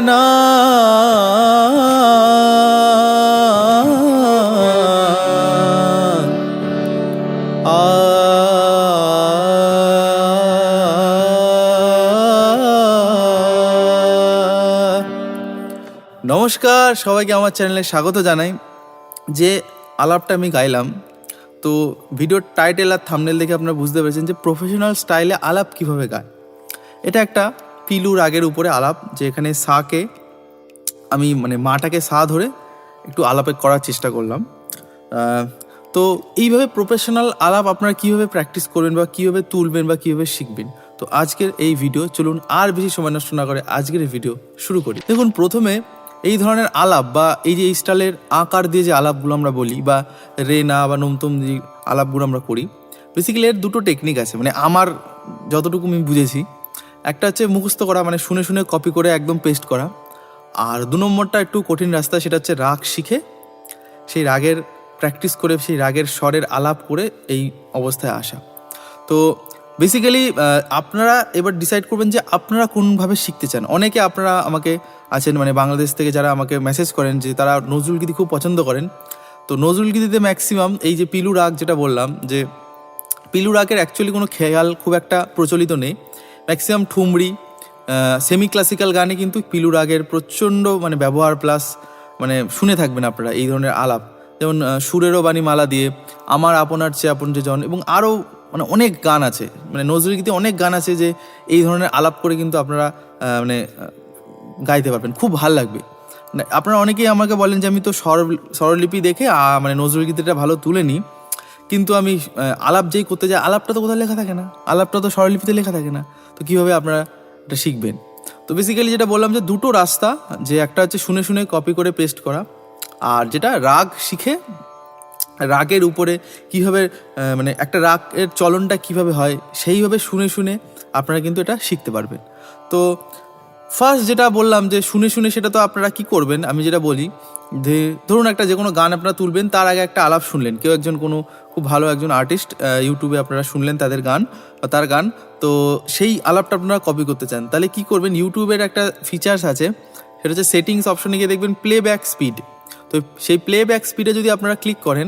না। নমস্কার, সবাইকে আমার চ্যানেলে স্বাগত জানাই। যে আলাপটা আমি গাইলাম, তো ভিডিওর টাইটেল আর থাম্বনেল দেখে আপনারা বুঝতে পেরেছেন যে প্রফেশনাল স্টাইলে আলাপ কিভাবে গায়। এটা একটা পিলু রাগের উপরে আলাপ, যে এখানে সাকে আমি মাটাকে সা ধরে একটু আলাপে করার চেষ্টা করলাম। তো এইভাবে প্রফেশনাল আলাপ আপনারা কীভাবে প্র্যাকটিস করবেন বা কীভাবে তুলবেন বা কীভাবে শিখবেন, তো আজকের এই ভিডিও, চলুন আর বেশি সময় নষ্ট না করে আজকের এই ভিডিও শুরু করি। দেখুন, প্রথমে এই ধরনের আলাপ বা এই যে এই স্টাইলের আকার দিয়ে যে আলাপগুলো আমরা বলি বা রে না বা নমতম যে আলাপগুলো আমরা করি, বেসিক্যালি এর দুটো টেকনিক আছে। আমার যতটুকু আমি বুঝেছি, একটা হচ্ছে মুখস্থ করা, শুনে শুনে কপি করে একদম পেস্ট করা। আর 2 নম্বরটা একটু কঠিন রাস্তা, সেটা হচ্ছে রাগ শিখে সেই রাগের প্র্যাকটিস করে সেই রাগের স্বরের আলাপ করে এই অবস্থায় আসা। তো বেসিক্যালি আপনারা এবার ডিসাইড করবেন যে আপনারা কোনভাবে শিখতে চান। অনেকে আপনারা আমাকে আছেন বাংলাদেশ থেকে যারা আমাকে মেসেজ করেন যে তারা নজরুলগীতি খুব পছন্দ করেন। তো নজরুলগীতিতে ম্যাক্সিমাম এই যে পিলু রাগ, যেটা বললাম যে পিলু রাগের অ্যাকচুয়ালি কোনো খেয়াল খুব একটা প্রচলিত নেই। ম্যাক্সিমাম ঠুমরি সেমি ক্লাসিক্যাল গানে কিন্তু পিলু রাগের প্রচণ্ড ব্যবহার, প্লাস শুনে থাকবেন আপনারা এই ধরনের আলাপ, যেমন সুরেরও বাণী মালা দিয়ে, আমার আপনার চেয়ে আপন যে জন, এবং আরও অনেক গান আছে। নজরুলগীতি অনেক গান আছে যে এই ধরনের আলাপ করে কিন্তু আপনারা গাইতে পারবেন, খুব ভাল লাগবে। আপনারা অনেকেই আমাকে বলেন যে আমি তো স্বরলিপি দেখে নজরুলগীতিটা ভালো তুলে নিই, কিন্তু আমি আলাপ যেই করতে যাই, আলাপটা তো কোথাও লেখা থাকে না, আলাপটা তো স্বরলিপিতে লেখা থাকে না। তো কীভাবে আপনারা এটা শিখবেন? তো বেসিক্যালি যেটা বললাম যে দুটো রাস্তা, যে একটা হচ্ছে শুনে শুনে কপি করে পেস্ট করা, আর যেটা রাগ শিখে রাগের উপরে কীভাবে একটা রাগের চলনটা কিভাবে হয় সেইভাবে শুনে শুনে আপনারা কিন্তু এটা শিখতে পারবেন। তো ফার্স্ট যেটা বললাম যে শুনে শুনে, সেটা তো আপনারা কি করবেন, আমি যেটা বলি যে ধরুন একটা যে কোনো গান আপনারা তুলবেন, তার আগে একটা আলাপ শুনলেন, কেউ একজন কোনো খুব ভালো একজন আর্টিস্ট ইউটিউবে আপনারা শুনলেন তাদের গান বা তার গান, তো সেই আলাপটা আপনারা কপি করতে চান, তাহলে কি করবেন? ইউটিউবের একটা ফিচার্স আছে, সেটা হচ্ছে সেটিংস অপশনে গিয়ে দেখবেন প্লেব্যাক স্পিড। তো সেই প্লেব্যাক স্পিডে যদি আপনারা ক্লিক করেন,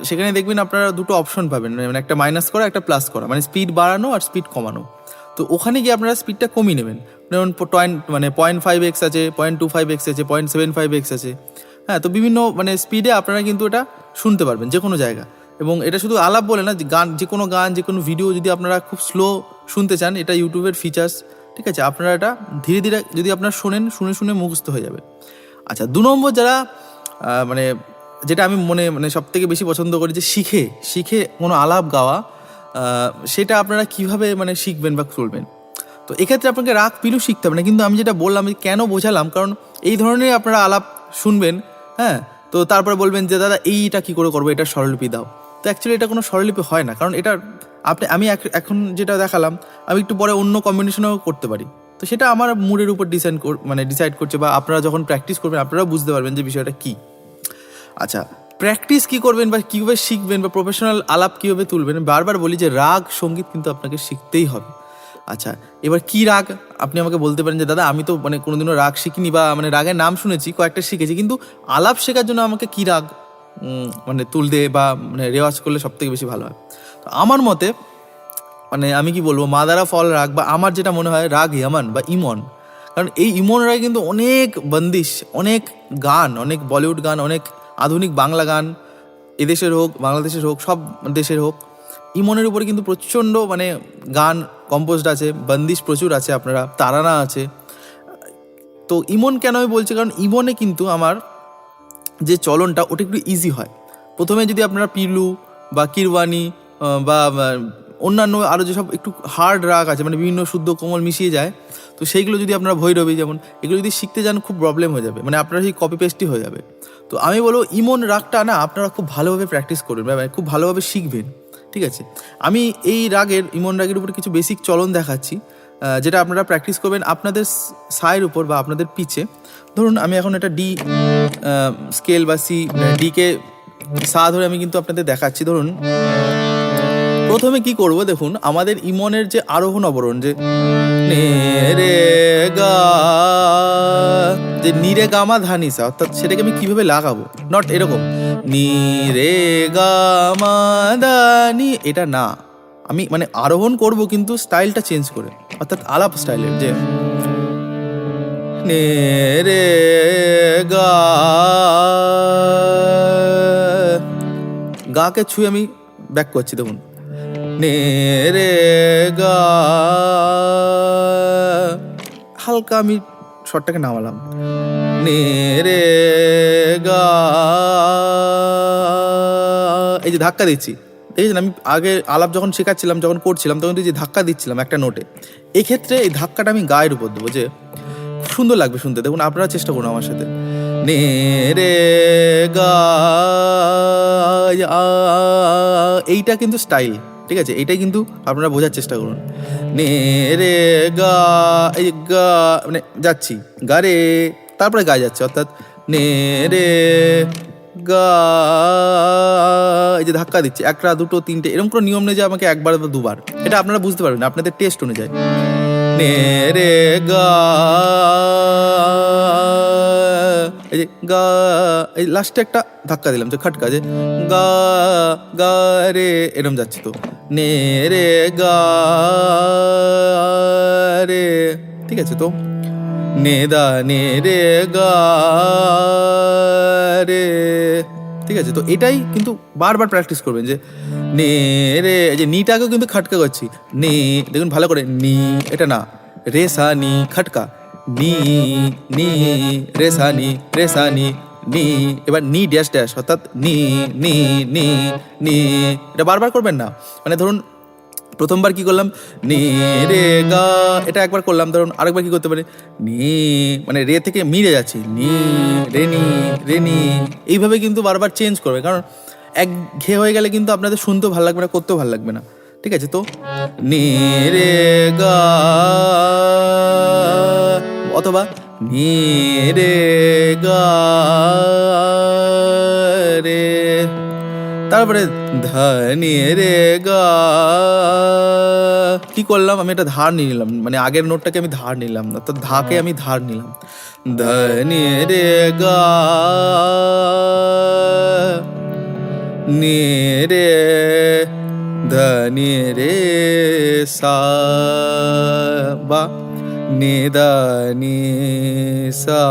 সেখানে দেখবেন আপনারা দুটো অপশন পাবেন, একটা মাইনাস করা, একটা প্লাস করা, স্পিড বাড়ানো আর স্পিড কমানো। তো ওখানে গিয়ে আপনারা স্পিডটা কমিয়ে নেবেন। যেমন 0.5x আছে, 0.25x আছে, 0.75x আছে। হ্যাঁ, তো বিভিন্ন স্পিডে আপনারা কিন্তু এটা শুনতে পারবেন যে কোনো জায়গা। এবং এটা শুধু আলাপ বলে না, গান, যে কোনো ভিডিও যদি আপনারা খুব স্লো শুনতে চান, এটা ইউটিউবের ফিচার্স, ঠিক আছে? আপনারা এটা ধীরে ধীরে যদি আপনারা শোনেন, শুনে শুনে মুখস্থ হয়ে যাবে। আচ্ছা, 2 নম্বর যারা যেটা আমি সব থেকে বেশি পছন্দ করি, যে শিখে কোনো আলাপ গাওয়া, সেটা আপনারা কীভাবে শিখবেন বা চলবেন। তো এক্ষেত্রে আপনাকে রাগ পিলু শিখতে হবে না, কিন্তু আমি যেটা বললাম, কেন বোঝালাম, কারণ এই ধরনের আপনারা আলাপ শুনবেন, হ্যাঁ, তো তারপরে বলবেন যে দাদা এইটা কী করে করবো, এটা স্বরলিপি দাও। তো অ্যাকচুয়ালি এটা কোনো স্বরলিপি হয় না, কারণ এটা আমি এখন যেটা দেখালাম, আমি একটু পরে অন্য কম্বিনেশনেও করতে পারি। তো সেটা আমার মুডের উপর ডিসাইড করছে, বা আপনারা যখন প্র্যাকটিস করবেন আপনারা বুঝতে পারবেন যে বিষয়টা কী। আচ্ছা, প্র্যাকটিস কী করবেন বা কীভাবে শিখবেন বা প্রফেশনাল আলাপ কীভাবে তুলবেন? বারবার বলি যে রাগ সঙ্গীত কিন্তু আপনাকে শিখতেই হবে। আচ্ছা, এবার কী রাগ আপনি আমাকে বলতে পারেন যে দাদা আমি তো কোনোদিনও রাগ শিখিনি, বা রাগের নাম শুনেছি, কয়েকটা শিখেছি, কিন্তু আলাপ শেখার জন্য আমাকে কী রাগ তুলতে বা রেওয়াজ করলে সব থেকে বেশি ভালো হয়? তো আমার মতে আমি কি বলবো, মাদারা ফল রাগ, বা আমার যেটা মনে হয় রাগ ইয়ামান বা ইমন। কারণ এই ইমন রাগে কিন্তু অনেক বন্দিশ, অনেক গান, অনেক বলিউড গান, অনেক আধুনিক বাংলা গান, এদেশের হোক বাংলাদেশের হোক সব দেশের হোক, ইমনের উপরে কিন্তু প্রচণ্ড গান কম্পোজড আছে, বন্দিশ প্রচুর আছে, আপনারা তারানা আছে। তো ইমন কেন আমি বলছি, কারণ ইমনে কিন্তু আমার যে চলনটা ওটা একটু ইজি হয়। প্রথমে যদি আপনারা পিলু বা কিরওয়ানি বা অন্যান্য আরও যেসব একটু হার্ড রাগ আছে, বিভিন্ন শুদ্ধ কোমল মিশিয়ে যায়, তো সেইগুলো যদি আপনারা ভৈরবী যেমন এগুলো যদি শিখতে যান, খুব প্রবলেম হয়ে যাবে, আপনারা সেই কপি পেস্টই হয়ে যাবে। তো আমি বলবো ইমন রাগটা না আপনারা খুব ভালোভাবে প্র্যাকটিস করবেন, খুব ভালোভাবে শিখবেন, ঠিক আছে? আমি এই রাগের, ইমন রাগের উপরে কিছু বেসিক চলন দেখাচ্ছি, যেটা আপনারা প্র্যাকটিস করবেন আপনাদের সায়ের উপর বা আপনাদের পিচে। ধরুন আমি এখন একটা ডি স্কেল বা ডিকে সা ধরে আমি কিন্তু আপনাদের দেখাচ্ছি। ধরুন প্রথমে কি করব দেখুন, আমাদের ইমনের যে আরোহণ অবরোহণ, যে নে রে গা, যে নি রে গা মা ধা নি সা, অর্থাৎ সেটাকে আমি কিভাবে লাগাবো, নট এরকম নি রে গা মা দা নি, এটা না, আমি মানে আরোহণ করব কিন্তু স্টাইলটা চেঞ্জ করে, অর্থাৎ আলাপ স্টাইলের, যে নে রে গা, গাকে ছুঁয়ে আমি ব্যাক করছি, দেখুন নে রে গা, হালকা আমি শটটাকে নামালাম, নে রে গা, এই যে ধাক্কা দিচ্ছি, দেখেছেন আমি আগে আলাপ যখন শেখাচ্ছিলাম, যখন করছিলাম, তখন যে ধাক্কা দিচ্ছিলাম একটা নোটে, এই ক্ষেত্রে এই ধাক্কাটা আমি গায়ের উপর দেবো, যে সুন্দর লাগবে শুনতে। দেখুন আপনারা চেষ্টা করুন আমার সাথে, নে রে গা, এইটা কিন্তু স্টাইল, ঠিক আছে, এইটাই কিন্তু আপনারা বোঝার চেষ্টা করুন, নে রে গা, এই গা মানে যাচ্ছি গা রে, তারপরে গায়ে যাচ্ছে, অর্থাৎ নে রে গা, এই যে ধাক্কা দিচ্ছে, একটা দুটো তিনটে, এরকম কোনো নিয়ম নেই যে আমাকে একবার বা দুবার, এটা আপনারা বুঝতে পারবেন আপনাদের টেস্ট অনুযায়ী, নে রে গা, এই যে গা, এই লাস্টে একটা ধাক্কা দিলাম, যে খটকা, যে গা গা রে, এরম যাচ্ছে, তো নে রে গা রে, ঠিক আছে, তো নে দা নে রে গা রে, ঠিক আছে, তো এটাই কিন্তু বারবার প্র্যাকটিস করবেন, যে নে রে, যে নিটাকেও কিন্তু খাটকা করছি, নি, দেখুন ভালো করে নি, এটা না, রে সা নি খটকা, নি নি রে সা নি, রে সা নি নি, এবার নি ড্যাশ ড্যাশ, অর্থাৎ নি নি নি নি, এটা বারবার করবেন না, মানে ধরুন প্রথমবার কি করলাম নি রে গা, এটা একবার করলাম, ধরুন আরেকবার কি করতে পারি নি, মানে রে থেকে মি রে যাচ্ছি, নি রে নি রে নি, এইভাবে কিন্তু বারবার চেঞ্জ করবে, কারণ এক ঘে হয়ে গেলে কিন্তু আপনাদের শুনতেও ভালো লাগবে না, করতেও ভালো লাগবে না, ঠিক আছে, তো নি রে গা, অথবা নি রে গা রে, তারপরে ধা নি রে গা, কি করলাম আমি এটা ধার নিয়ে নিলাম, মানে আগের নোটটাকে আমি ধার নিলাম, অর্থাৎ ধাকে আমি ধার নিলাম, ধা নি রে গা, নি রে, ধা নি রে সা, বা নি দা নি সা,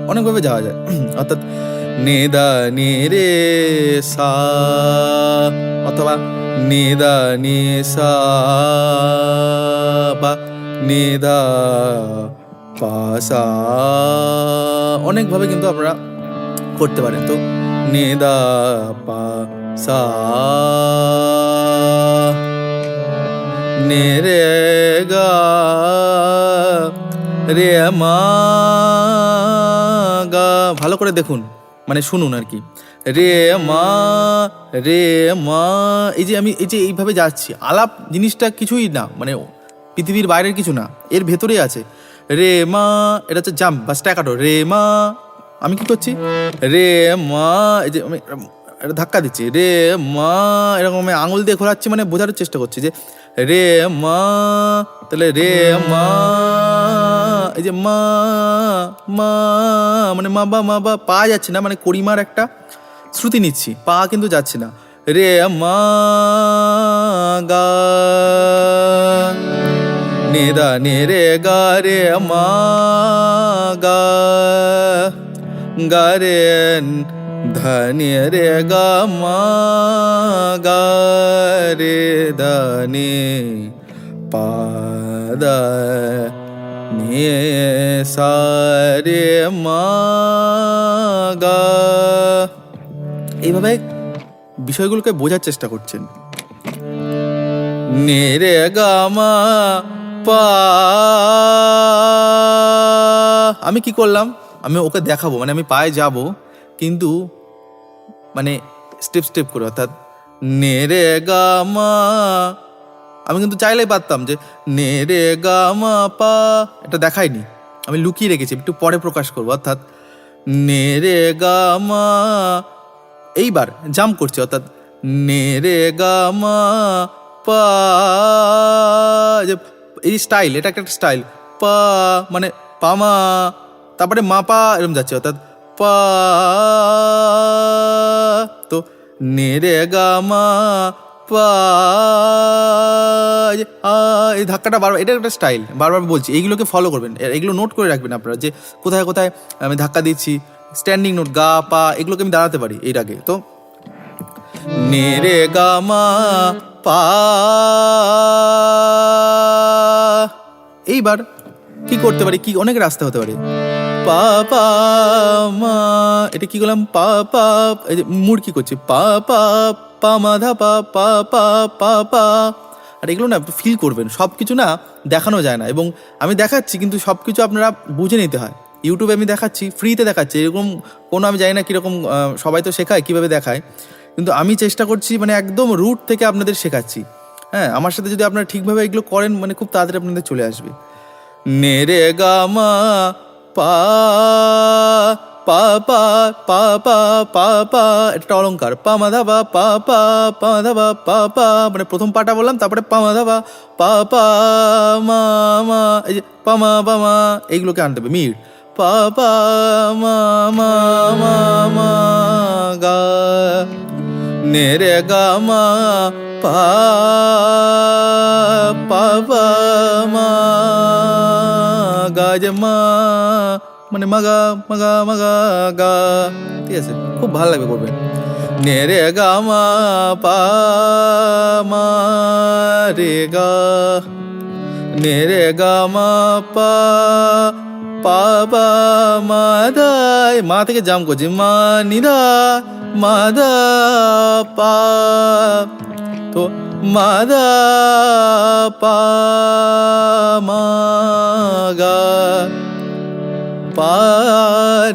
অনেকভাবে যাওয়া যায়, অর্থাৎ নি দা নি রে সা, অথবা নি দা নি সা, বা নি দা পা সা, অনেকভাবে কিন্তু আপনারা করতে পারেন, তো নি দা পা সা, নে রে গা রে মা গা, ভালো করে দেখুন, মানে শুনুন আর কি, রে মা রে মা, এই যে আমি এই যে এইভাবে যাচ্ছি, আলাপ জিনিসটা কিছুই না, মানে পৃথিবীর বাইরের কিছু না, এর ভেতরেই আছে, রে মা, এটা হচ্ছে জাম্প বা স্ট্যাকাটো, রে মা, আমি কি করছি রে মা, এই যে আমি এটা ধাক্কা দিচ্ছি, রে মা, এরকম আমি আঙুল দিয়ে ঘোরাচ্ছি, মানে বোঝার চেষ্টা করছি যে রে মা, তাহলে রে মা, এই যে মা মা, মানে মা বা মা বা, পা যাচ্ছে না, মানে করিমার একটা শ্রুতি নিচ্ছি, পা কিন্তু যাচ্ছে না, রে মা গা, নে দা নে রে গা রে মা গা, গা রে ধা নে রে গা মা গা রে দা নে পা দা নে সা রে মা গা, এইভাবে বিষয়গুলোকে বোঝার চেষ্টা করছেন, নে রে গা মা পা, আমি কি করলাম, আমি ওকে দেখাবো, মানে আমি পায়ে যাব, কিন্তু মানে স্টেপ স্টেপ করে, অর্থাৎ নে রে গা মা, আমি কিন্তু চাইলেই পারতাম যে নে রে গা মা পা, এটা দেখাইনি, আমি লুকিয়ে রেখেছি, একটু পরে প্রকাশ করবো, অর্থাৎ নে রে গা মা, এইবার জাম্প করছি, অর্থাৎ নে রে গা মা পা, যে এই স্টাইল, এটা একটা স্টাইল। পা মানে পামা, তারপরে মা পা এরকম যাচ্ছে, অর্থাৎ পা। তো নে রে গা মা পা, এই ধাক্কাটা বারবার, এটা একটা স্টাইল, বারবার বলছি, এইগুলোকে ফলো করবেন, এগুলো নোট করে রাখবেন আপনারা, যে কোথায় কোথায় আমি ধাক্কা দিচ্ছি। স্ট্যান্ডিং নোট, গা পা এগুলোকে আমি দাঁড়াতে পারি এর আগে। তো নে রে গা মা পা। এইবার কি করতে পারি, কি অনেক রাস্তা হতে পারে। পা পা মা, এটা কি করলাম, পা পা, এই যে মুড় কি করছি, পা পা পা মা ধা পা পা পা পা পা। আর এগুলো না একটু ফিল করবেন, সব কিছু না দেখানো যায় না, এবং আমি দেখাচ্ছি কিন্তু সব কিছু আপনারা বুঝে নিতে হয়। ইউটিউবে আমি দেখাচ্ছি, ফ্রিতে দেখাচ্ছি, এরকম কোনো আমি জানি না কীরকম, সবাই তো শেখায় কীভাবে দেখায়, কিন্তু আমি চেষ্টা করছি মানে একদম রুট থেকে আপনাদের শেখাচ্ছি। হ্যাঁ, আমার সাথে যদি আপনারা ঠিকভাবে এগুলো করেন, মানে খুব তাড়াতাড়ি আপনাদের চলে আসবে। নে রে গা মা পা পা পা পা পা পা পা, এটা অলঙ্কার। পা মা ধা পা পা পা পা মা ধা পা পা, মানে প্রথম পাটা বললাম, তারপরে পা মা ধা পা পা মা মা, এই যে পা মা এইগুলোকে আনতে হবে মির। পা পা মা মা মা মা গা, নে রে গা মা পা পা পা মা গা, যে মা মানে মাগা মাগা মাগা গা। ঠিক আছে, খুব ভালো লাগবে করবেন। নে রে গা মা পা মা রে গা, নে রে গা মা পা পা পা মা দা, মা থেকে জাম করছি, মা নিধা মা দা পা। তো মা দা পা মা গা পা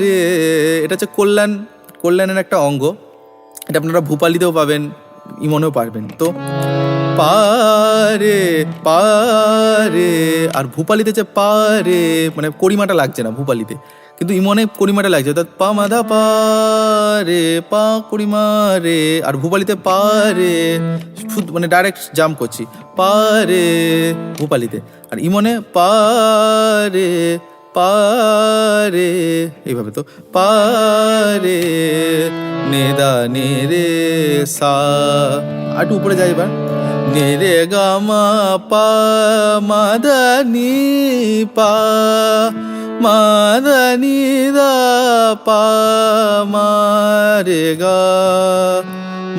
রে, এটা হচ্ছে কল্যাণের একটা অঙ্গ, এটা আপনারা ভূপালিতেও পাবেন, ইমনেও পারবেন। তো পারে পারে, আর ভূপালিতে যে পারে মানে করিমাটা লাগছে না ভূপালিতে, কিন্তু ইমনে করিমাটা লাগছে, অর্থাৎ পা মাধা পারে পা করিমা রে, আর ভূপালিতে পারে শুধু মানে ডাইরেক্ট জাম্প করছি, পারে ভূপালিতে, আর ইমনে পারে পারে এইভাবে। তো পারে নে দা নে রে সা, আর একটু উপরে যাই এবার। নে রে গা মা পা মা দা নি পা, মা দা নি দা পা মা রে গা,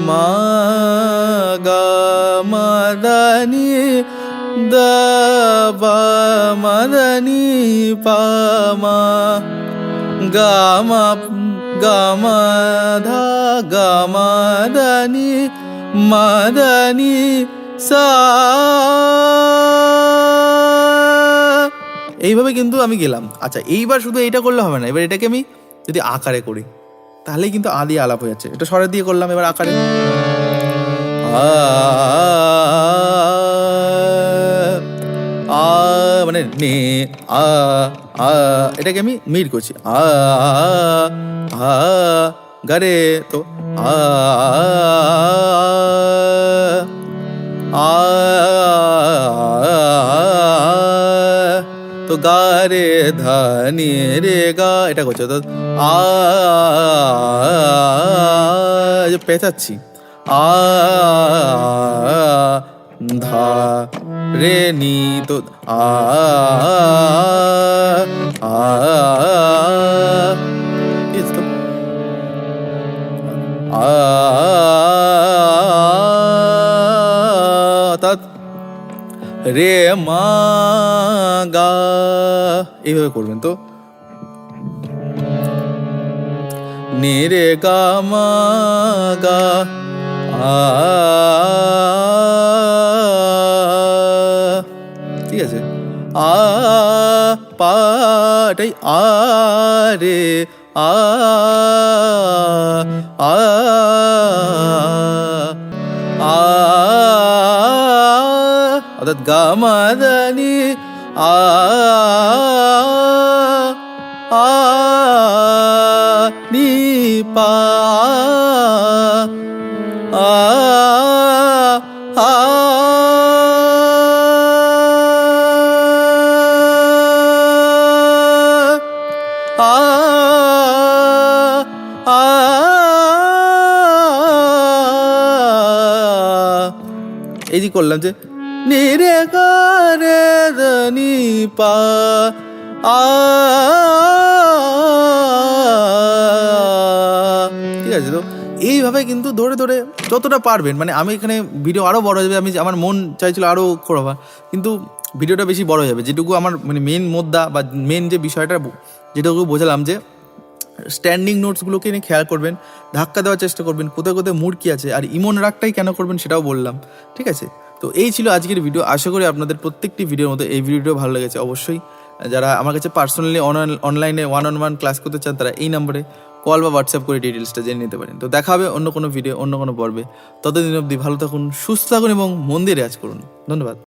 মা গা মা দা নি দা বা মা দা নি পা মা গা মা গা মা ধা গা মা দা নি মা দা নি সা। এইভাবে কিন্তু আমি গেলাম। আচ্ছা, এইবার শুধু এইটা করলে হবে না, এবার এটাকে আমি যদি আকারে করি তাহলেই কিন্তু আদি আলাপ হয়ে যাচ্ছে। এটা স্বরের দিয়ে করলাম, এবার আকারে আ মানে নে আ আ, এটাকে আমি মিট করছি, আ আ গারে। তো আ আ, তো গা রে ধা নি রে গা, এটা করছে, তো আ পেঁচাচ্ছি, আ ধা রে নি, তো আ আ, অর্থাৎ রে মা গা, এইভাবে করবেন। তো নে রে গা মা গা আ, ঠিক আছে, আ পা, এটাই আ রে আ আ আ, অর্থাৎ গা মা দা নি আ আ নি পা, আ আ আ আ এই যে করলাম যে নি রে গা রে ধা নি পা আ, ঠিক আছে। তো এইভাবে কিন্তু ধরে ধরে যতটা পারবেন, মানে আমি এখানে ভিডিও আরও বড় হয়ে যাবে, আমি আমার মন চাইছিল আরও করবা, কিন্তু ভিডিওটা বেশি বড় হয়ে যাবে। যেটুকু আমার মানে মেন মুদ্রা বা মেন যে বিষয়টা যেটুকু বোঝালাম, যে স্ট্যান্ডিং নোটসগুলোকে নিয়ে খেয়াল করবেন, ধাক্কা দেওয়ার চেষ্টা করবেন, কোথায় কোথায় মুড কী আছে, আর ইমন রাগটাই কেন করবেন সেটাও বললাম, ঠিক আছে। তো এই ছিল আজকের ভিডিও। আশা করি আপনাদের প্রত্যেকটি ভিডিওর মতো এই ভিডিওটাও ভালো লেগেছে। অবশ্যই যারা আমার কাছে পার্সোনালি অনলাইনে 1-on-1 ক্লাস করতে চান, তারা এই নাম্বারে কল বা হোয়াটসঅ্যাপ করে ডিটেলসটা জেনে নিতে পারেন। তো দেখা হবে অন্য কোনো ভিডিও, অন্য কোনো পর্বে। ততদিন অবধি ভালো থাকুন, সুস্থ থাকুন এবং মন দিয়ে রেয়াজ করুন। ধন্যবাদ।